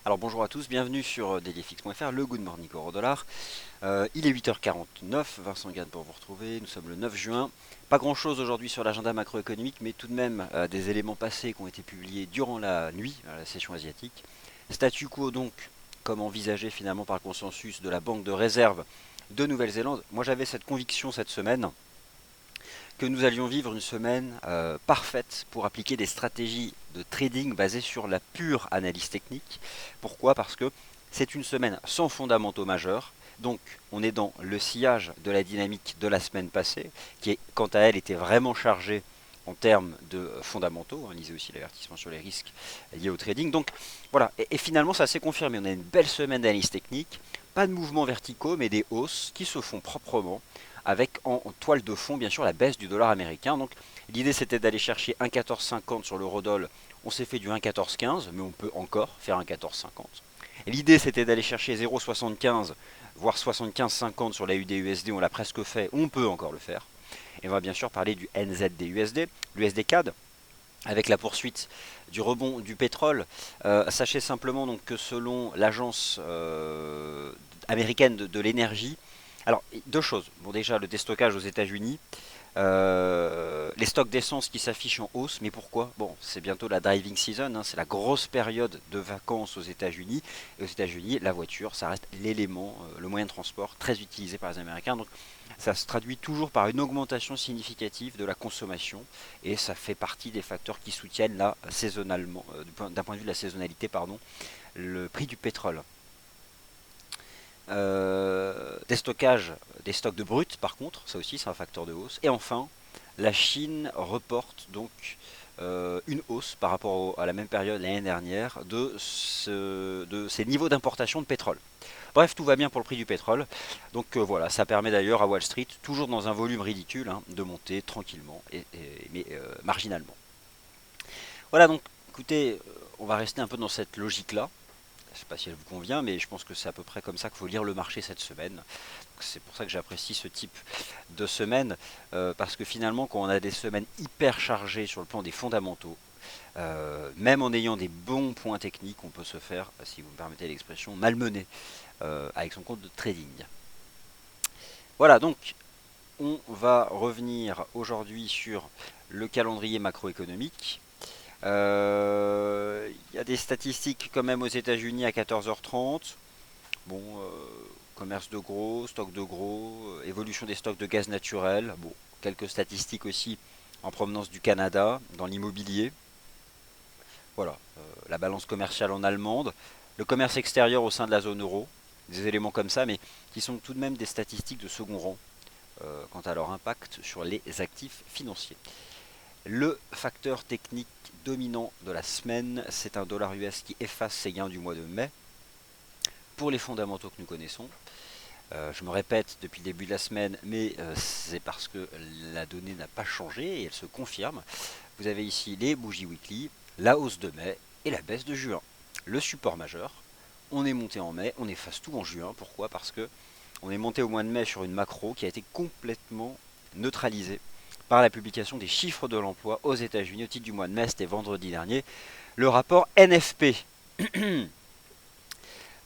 Alors bonjour à tous, bienvenue sur dailyfx.fr, le Good Morning Euro Dollar. Il est 8h49, Vincent Gann pour vous retrouver, nous sommes le 9 juin. Pas grand chose aujourd'hui sur l'agenda macroéconomique, mais tout de même des éléments passés qui ont été publiés durant la nuit, à la session asiatique. Statu quo donc, comme envisagé finalement par le consensus de la Banque de réserve de Nouvelle-Zélande. Moi j'avais cette conviction cette semaine que nous allions vivre une semaine parfaite pour appliquer des stratégies de trading basées sur la pure analyse technique. Pourquoi? Parce que c'est une semaine sans fondamentaux majeurs. Donc on est dans le sillage de la dynamique de la semaine passée, qui est, quant à elle était vraiment chargée en termes de fondamentaux. On lisait aussi l'avertissement sur les risques liés au trading. Donc voilà, et finalement ça s'est confirmé. On a une belle semaine d'analyse technique, pas de mouvements verticaux, mais des hausses qui se font proprement avec en toile de fond bien sûr la baisse du dollar américain. Donc l'idée c'était d'aller chercher 1,1450 sur l'eurodoll. On s'est fait du 1,1415, mais on peut encore faire 1,1450. L'idée c'était d'aller chercher 0,75 voire 75,50 sur la UD-USD, on l'a presque fait, on peut encore le faire. Et on va bien sûr parler du NZD-USD, l'USD CAD, avec la poursuite du rebond du pétrole. Sachez simplement donc que selon l'agence américaine de l'énergie, alors deux choses. Bon déjà le déstockage aux États-Unis, les stocks d'essence qui s'affichent en hausse, mais pourquoi? Bon, c'est bientôt la driving season, hein, c'est la grosse période de vacances aux États-Unis. Et aux États-Unis, la voiture, ça reste l'élément, le moyen de transport très utilisé par les Américains. Donc ça se traduit toujours par une augmentation significative de la consommation, et ça fait partie des facteurs qui soutiennent là, saisonnalement, d'un point de vue de la saisonnalité, pardon, le prix du pétrole. Des stockages, des stocks de brut par contre, ça aussi c'est un facteur de hausse. Et enfin, la Chine reporte donc une hausse par rapport à la même période l'année dernière de ses niveaux d'importation de pétrole. Bref, tout va bien pour le prix du pétrole. Donc voilà, ça permet d'ailleurs à Wall Street, toujours dans un volume ridicule, hein, de monter tranquillement, mais marginalement. Voilà donc, écoutez, on va rester un peu dans cette logique-là. Je ne sais pas si elle vous convient, mais je pense que c'est à peu près comme ça qu'il faut lire le marché cette semaine. C'est pour ça que j'apprécie ce type de semaine, parce que finalement, quand on a des semaines hyper chargées sur le plan des fondamentaux, même en ayant des bons points techniques, on peut se faire, si vous me permettez l'expression, malmener avec son compte de trading. Voilà, donc on va revenir aujourd'hui sur le calendrier macroéconomique. Il y a des statistiques quand même aux États-Unis à 14h30. Bon, commerce de gros, stock de gros, évolution des stocks de gaz naturel. Bon, quelques statistiques aussi en provenance du Canada, dans l'immobilier. Voilà, la balance commerciale en allemande, le commerce extérieur au sein de la zone euro, des éléments comme ça, mais qui sont tout de même des statistiques de second rang quant à leur impact sur les actifs financiers. Le facteur technique dominant de la semaine, c'est un dollar US qui efface ses gains du mois de mai. Pour les fondamentaux que nous connaissons, je me répète depuis le début de la semaine, mais c'est parce que la donnée n'a pas changé et elle se confirme. Vous avez ici les bougies weekly, la hausse de mai et la baisse de juin. Le support majeur, on est monté en mai, on efface tout en juin. Pourquoi? Parce que on est monté au mois de mai sur une macro qui a été complètement neutralisée par la publication des chiffres de l'emploi aux États-Unis au titre du mois de mai, c'était vendredi dernier. Le rapport NFP.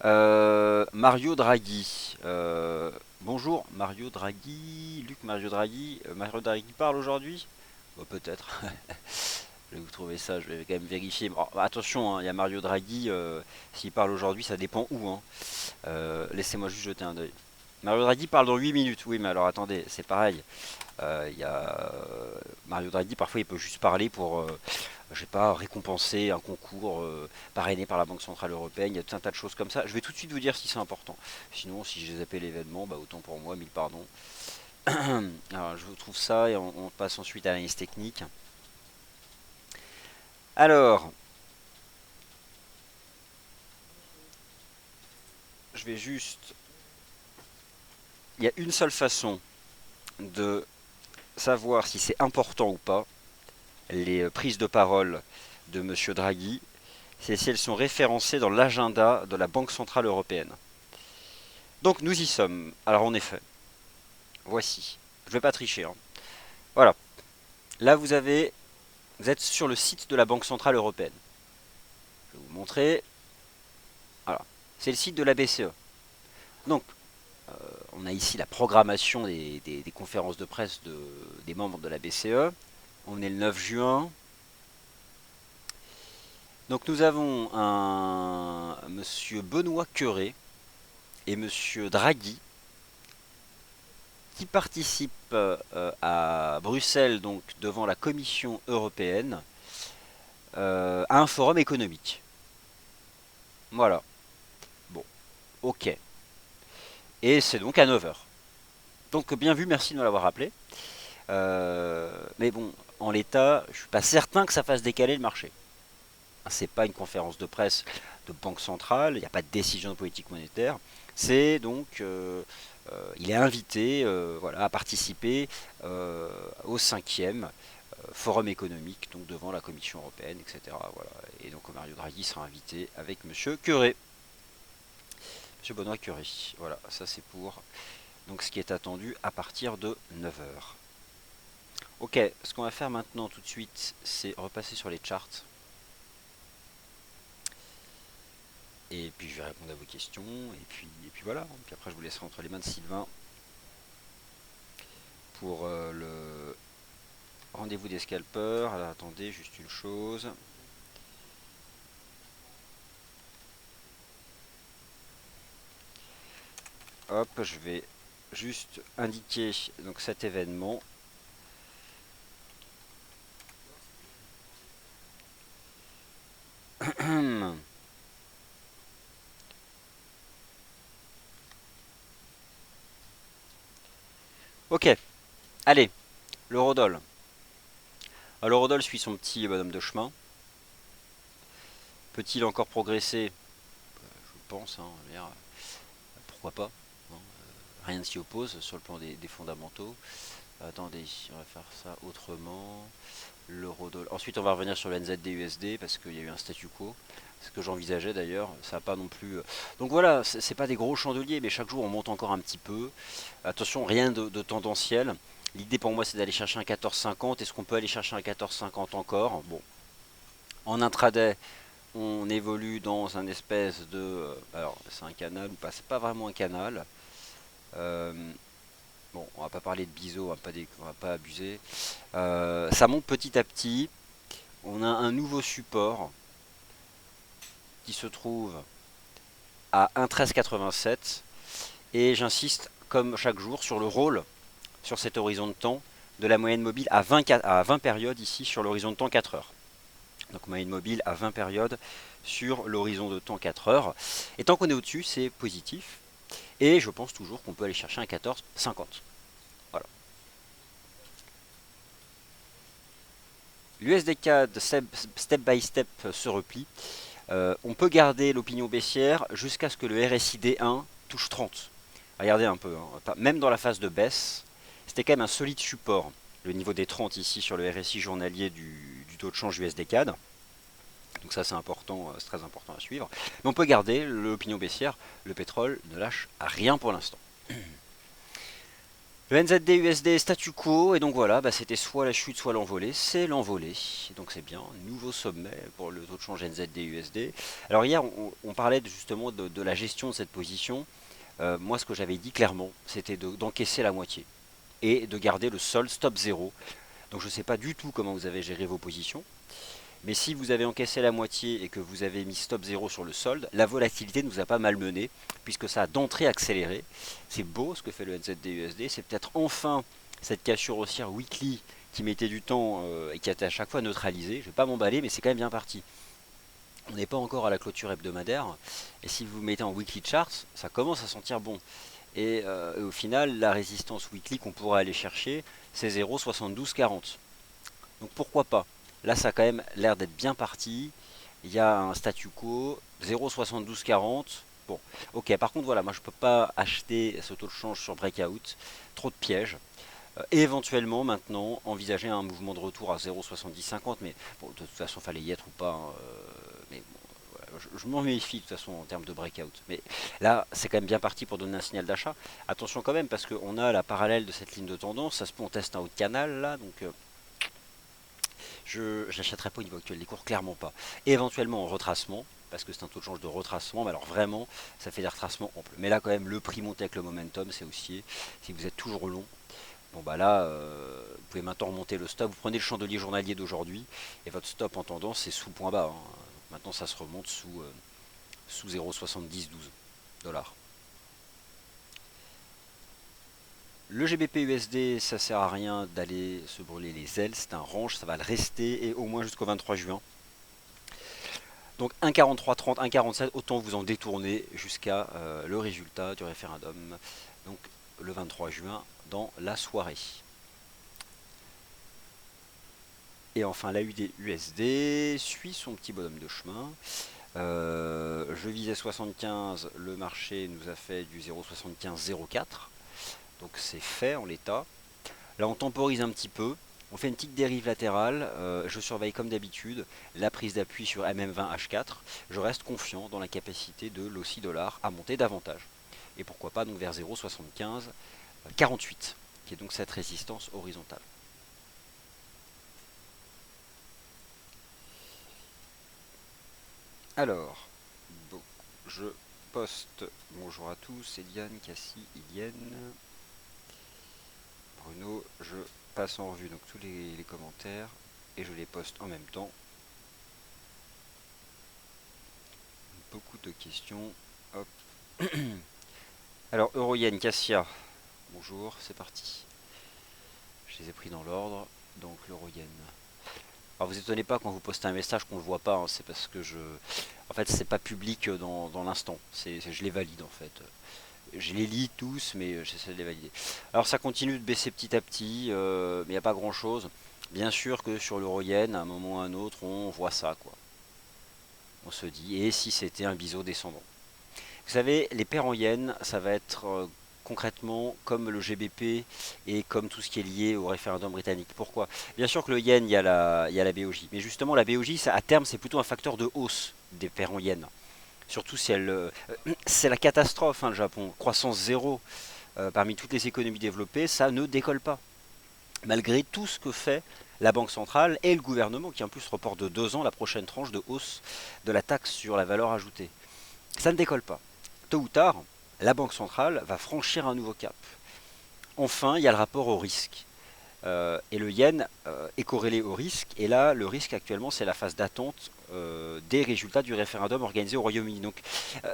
Mario Draghi. Bonjour Mario Draghi. Luc Mario Draghi. Mario Draghi parle aujourd'hui? Peut-être. Je vais vous trouver ça, je vais quand même vérifier. Oh, attention, hein, il y a Mario Draghi. S'il parle aujourd'hui, ça dépend où. Hein. Laissez-moi juste jeter un œil. Mario Draghi parle dans 8 minutes. Oui, mais alors attendez, c'est pareil. Il y a Mario Draghi, parfois il peut juste parler pour, je sais pas, récompenser un concours parrainé par la Banque Centrale Européenne. Il y a tout un tas de choses comme ça. Je vais tout de suite vous dire si c'est important. Sinon, si j'ai zappé l'événement, bah autant pour moi, mille pardons. Alors, je vous trouve ça et on passe ensuite à l'analyse technique. Alors, je vais juste. Il y a une seule façon de savoir si c'est important ou pas, les prises de parole de Monsieur Draghi, c'est si elles sont référencées dans l'agenda de la Banque Centrale Européenne. Donc nous y sommes. Alors en effet, voici. Je ne vais pas tricher. Hein. Voilà. Là vous êtes sur le site de la Banque Centrale Européenne. Je vais vous montrer. c'est le site de la BCE. Donc, on a ici la programmation des conférences de presse des membres de la BCE. On est le 9 juin. Donc nous avons un monsieur Benoît Cœuré et monsieur Draghi qui participent à Bruxelles, donc devant la Commission européenne, à un forum économique. Voilà. Bon, ok. Et c'est donc à 9 heures. Donc bien vu, merci de me l'avoir rappelé. Mais bon, en l'état, je suis pas certain que ça fasse décaler le marché. C'est pas une conférence de presse de banque centrale, il n'y a pas de décision de politique monétaire. C'est donc, il est invité voilà, à participer au 5e forum économique, donc devant la Commission européenne, etc. Voilà. Et donc Mario Draghi sera invité avec Monsieur Cœuré. Monsieur Benoît Cœuré. Voilà, ça c'est pour donc ce qui est attendu à partir de 9 heures. Ok, ce qu'on va faire maintenant tout de suite, c'est repasser sur les charts. Et puis je vais répondre à vos questions. Et puis voilà. Et puis après je vous laisserai entre les mains de Sylvain pour le rendez-vous des scalpeurs. Alors attendez, juste une chose. Hop, je vais juste indiquer donc cet événement. Ok, allez, l'eurodoll. Alors l'eurodoll suit son petit bonhomme de chemin. Peut-il encore progresser? Je pense, hein, pourquoi pas, hein, rien ne s'y oppose sur le plan des fondamentaux. Attendez, on va faire ça autrement. L'eurodoll. Ensuite, on va revenir sur le NZD-USD parce qu'il y a eu un statu quo. Ce que j'envisageais d'ailleurs, ça n'a pas non plus. Donc voilà, c'est pas des gros chandeliers, mais chaque jour on monte encore un petit peu. Attention, rien de tendanciel. L'idée pour moi c'est d'aller chercher un 14,50. Est-ce qu'on peut aller chercher un 14,50 encore? Bon, en intraday, on évolue dans un espèce de. Alors, c'est un canal ou pas? C'est pas vraiment un canal. Euh, bon, on va pas parler de biseau, on va pas abuser. Ça monte petit à petit. On a un nouveau support qui se trouve à 1,1387 et j'insiste comme chaque jour sur le rôle sur cet horizon de temps de la moyenne mobile à 20 périodes ici sur l'horizon de temps 4 heures. Donc moyenne mobile à 20 périodes sur l'horizon de temps 4 heures. Et tant qu'on est au-dessus, c'est positif. Et je pense toujours qu'on peut aller chercher un 14,50. Voilà. L'USD CAD step by step se replie. On peut garder l'opinion baissière jusqu'à ce que le RSI D1 touche 30. Regardez un peu, hein. Même dans la phase de baisse, c'était quand même un solide support. Le niveau des 30 ici sur le RSI journalier du taux de change USD CAD. Donc ça c'est important, c'est très important à suivre. Mais on peut garder l'opinion baissière. Le pétrole ne lâche rien pour l'instant. Le NZD USD statu quo, et donc voilà, c'était soit la chute, soit l'envolée. C'est l'envolée, donc c'est bien. Nouveau sommet pour le taux de change NZD USD. Alors hier, on parlait justement de la gestion de cette position. Moi, ce que j'avais dit clairement, c'était d'encaisser la moitié et de garder le sol stop 0. Donc je ne sais pas du tout comment vous avez géré vos positions. Mais si vous avez encaissé la moitié et que vous avez mis stop 0 sur le solde, la volatilité ne vous a pas malmené, puisque ça a d'entrée accéléré. C'est beau ce que fait le NZD-USD, c'est peut-être enfin cette cassure haussière weekly qui mettait du temps et qui a été à chaque fois neutralisée. Je ne vais pas m'emballer, mais c'est quand même bien parti. On n'est pas encore à la clôture hebdomadaire, et si vous mettez en weekly charts, ça commence à sentir bon. Et au final, la résistance weekly qu'on pourra aller chercher, c'est 0,7240. Donc pourquoi pas? Là, ça a quand même l'air d'être bien parti. Il y a un statu quo, 0,7240. Bon, ok, par contre, voilà, moi je ne peux pas acheter ce taux de change sur breakout. Trop de pièges. Et éventuellement, maintenant, envisager un mouvement de retour à 0,7050. Mais bon, de toute façon, il fallait y être ou pas. Mais bon, voilà, je m'en méfie de toute façon en termes de breakout. Mais là, c'est quand même bien parti pour donner un signal d'achat. Attention quand même, parce qu'on a la parallèle de cette ligne de tendance. Ça se peut, on teste un haut de canal là. Donc. Je n'achèterai pas au niveau actuel des cours, clairement pas. Et éventuellement en retracement, parce que c'est un taux de change de retracement, mais alors vraiment, ça fait des retracements amples. Mais là, quand même, le prix monté avec le momentum, c'est haussier. Si vous êtes toujours long, bon bah là, vous pouvez maintenant remonter le stop. Vous prenez le chandelier journalier d'aujourd'hui, et votre stop en tendance, c'est sous point bas, hein. Maintenant, ça se remonte sous 0,7012 dollars. Le GBP USD, ça sert à rien d'aller se brûler les ailes, c'est un range, ça va le rester et au moins jusqu'au 23 juin. Donc 1,4330, 1,47, autant vous en détourner jusqu'à le résultat du référendum, donc le 23 juin dans la soirée. Et enfin la USD suit son petit bonhomme de chemin. Je visais 75, le marché nous a fait du 0,7504. Donc c'est fait en l'état. Là on temporise un petit peu. On fait une petite dérive latérale. Je surveille comme d'habitude la prise d'appui sur MM20H4. Je reste confiant dans la capacité de l'OSI dollar à monter davantage. Et pourquoi pas donc vers 0,7548, qui est donc cette résistance horizontale. Alors, bon, je poste. Bonjour à tous, Eliane, Cassie, Ilienne, Bruno. Je passe en revue donc tous les commentaires et je les poste en même temps. Beaucoup de questions. Hop. Alors, Euroyen, Cassia. Bonjour, c'est parti. Je les ai pris dans l'ordre. Donc, l'Euroyen. Alors, vous étonnez pas quand vous postez un message qu'on le voit pas, hein, c'est parce que en fait, c'est pas public dans l'instant. Je les valide en fait. Je les lis tous, mais j'essaie de les valider. Alors ça continue de baisser petit à petit, mais il n'y a pas grand chose. Bien sûr que sur l'euro-yen, à un moment ou à un autre, on voit ça, quoi. On se dit, et si c'était un biseau descendant? Vous savez, les paires en yens, ça va être concrètement comme le GBP et comme tout ce qui est lié au référendum britannique. Pourquoi? Bien sûr que le yen, il y a la BOJ. Mais justement, la BOJ, ça, à terme, c'est plutôt un facteur de hausse des paires en yens. Surtout si elle... c'est la catastrophe, hein, le Japon. Croissance zéro parmi toutes les économies développées, ça ne décolle pas. Malgré tout ce que fait la Banque centrale et le gouvernement, qui en plus reporte de 2 ans la prochaine tranche de hausse de la taxe sur la valeur ajoutée. Ça ne décolle pas. Tôt ou tard, la Banque centrale va franchir un nouveau cap. Enfin, il y a le rapport au risque. Et le yen est corrélé au risque. Et là, le risque actuellement, c'est la phase d'attente des résultats du référendum organisé au Royaume-Uni. Donc,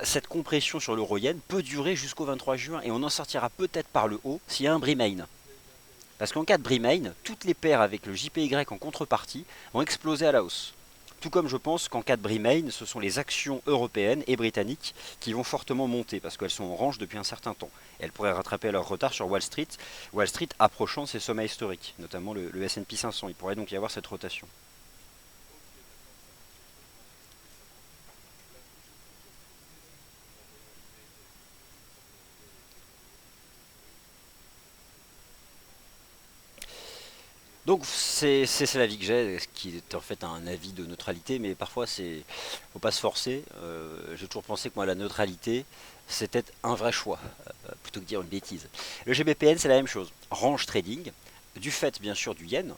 cette compression sur l'euro-yen peut durer jusqu'au 23 juin. Et on en sortira peut-être par le haut s'il y a un Brimane. Parce qu'en cas de Brimane, toutes les paires avec le JPY en contrepartie vont exploser à la hausse. Tout comme je pense qu'en cas de Brimane, ce sont les actions européennes et britanniques qui vont fortement monter parce qu'elles sont en range depuis un certain temps. Et elles pourraient rattraper leur retard sur Wall Street approchant ses sommets historiques, notamment le S&P 500. Il pourrait donc y avoir cette rotation. Donc c'est l'avis que j'ai, ce qui est en fait un avis de neutralité, mais parfois faut pas se forcer. J'ai toujours pensé que moi la neutralité c'était un vrai choix, plutôt que dire une bêtise. Le GBPN c'est la même chose, range trading, du fait bien sûr du yen,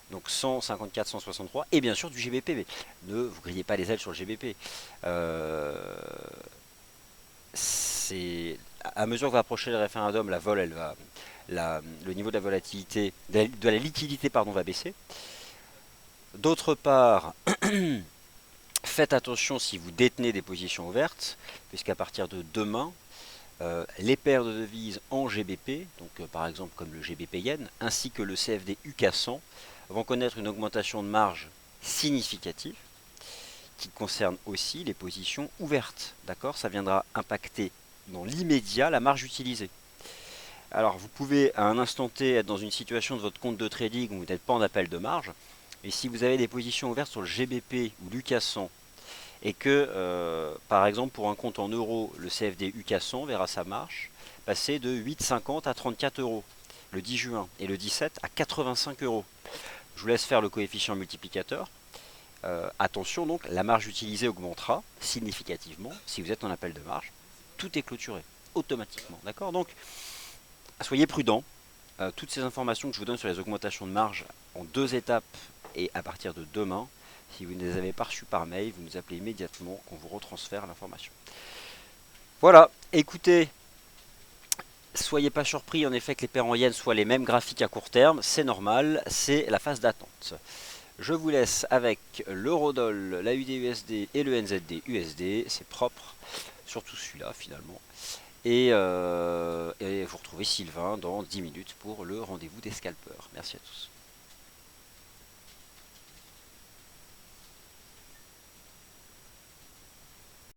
donc 154, 163, et bien sûr du GBP. Mais ne vous grillez pas les ailes sur le GBP. C'est à mesure que va approcher le référendum, la vol elle va le niveau de la volatilité, de la liquidité pardon, va baisser. D'autre part, faites attention si vous détenez des positions ouvertes, puisqu'à partir de demain, les paires de devises en GBP, donc par exemple comme le GBP Yen, ainsi que le CFD UK 100, vont connaître une augmentation de marge significative, qui concerne aussi les positions ouvertes. D'accord? Ça viendra impacter dans l'immédiat la marge utilisée. Alors vous pouvez à un instant T être dans une situation de votre compte de trading où vous n'êtes pas en appel de marge. Et si vous avez des positions ouvertes sur le GBP ou l'UK 100 et que par exemple pour un compte en euros, le CFD UK 100 verra sa marge passer de 8,50 à 34 euros le 10 juin et le 17 à 85 euros. Je vous laisse faire le coefficient multiplicateur. Attention donc, la marge utilisée augmentera significativement si vous êtes en appel de marge. Tout est clôturé automatiquement. D'accord? Donc soyez prudents. Toutes ces informations que je vous donne sur les augmentations de marge en 2 étapes et à partir de demain, Si vous ne les avez pas reçus par mail, vous nous appelez immédiatement qu'on vous retransfère l'information. Voilà, écoutez, soyez pas surpris en effet que les paires en yens soient les mêmes graphiques à court terme, c'est normal, c'est la phase d'attente. Je vous laisse avec l'Eurodoll, la UDUSD et le NZD USD, c'est propre, surtout celui-là finalement. Et vous retrouvez Sylvain dans 10 minutes pour le rendez-vous des scalpeurs. Merci à tous.